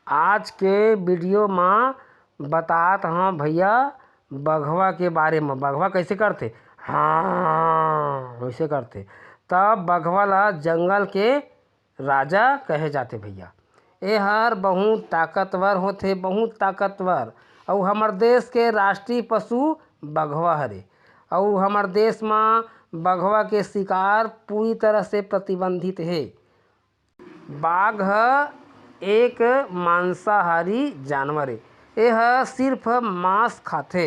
आज के वीडियो में बतात हाँ भैया बघवा के बारे में। बघवा कैसे करते? हाँ वैसे करते। तब बघवा ला जंगल के राजा कहे जाते भैया। ए हर बहुत ताकतवर होते, बहुत ताकतवर। और हमार देश के राष्ट्रीय पशु बघवा हरे। और हमार देश में बघवा के शिकार पूरी तरह से प्रतिबंधित है। बाघ एक मांसाहारी जानवर है। यह सिर्फ मांस खाते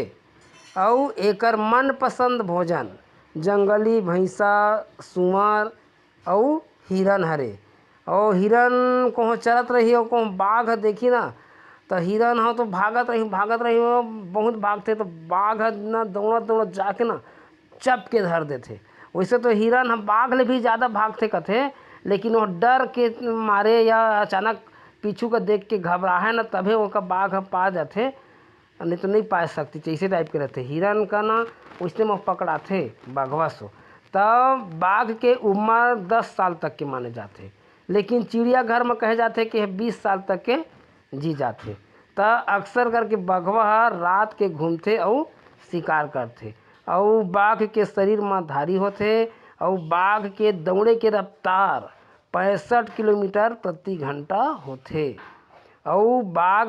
और एकर मनपसंद भोजन जंगली भैंसा, सुअर और हिरन हरे। और हिरन को चलत रही और को बाघ देखी ना तो हिरन हो तो भागत रही हो, बहुत भागते। तो बाघ ना दौड़त दौड़त जाके ना चप के धर देते। वैसे तो हिरन हम बाघ ले भी ज़्यादा भागते कथे, लेकिन वो डर के मारे या अचानक पीछू का देख के घबराए ना तभे वो बाघ पा जाते, नहीं तो नहीं पा सकती। जैसे टाइप के रहते हिरन का ना उसने में पकड़ाते बाघवा सो। तब बाघ के उम्र 10 साल तक के माने जाते, लेकिन चिड़ियाघर में कहे जाते कि 20 साल तक के जी जाते। तब अक्सर करके बघवा रात के घूमते और शिकार करते। और बाघ के शरीर में धारी होते। और बाघ के दौड़े के रफ्तार 65 किलोमीटर प्रति घंटा होते। और बाघ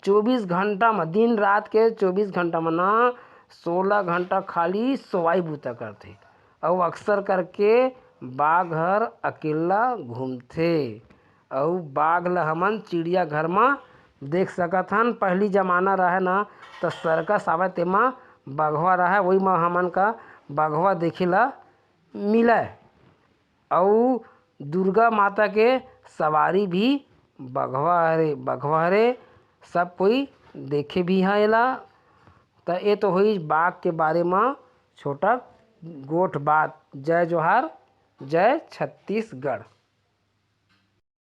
24 घंटा में, दिन रात के 24 घंटा में ना 16 घंटा खाली सोवाई बूता करते। और अक्सर करके बाघ हर अकेला घूमते। और बाघ ला हमन चिड़ियाघर में देख सकत हन। पहली जमाना रहे ना तो सर्कस आवे, तेमा बघवा रहे, वही में हमन का बघवा देखे ला मिले। और दुर्गा माता के सवारी भी बघवा हरे। सब कोई देखे भी है एला। तो ये तो हुई बाघ के बारे में छोटा गोठ बात। जय जोहार, जय छत्तीसगढ़।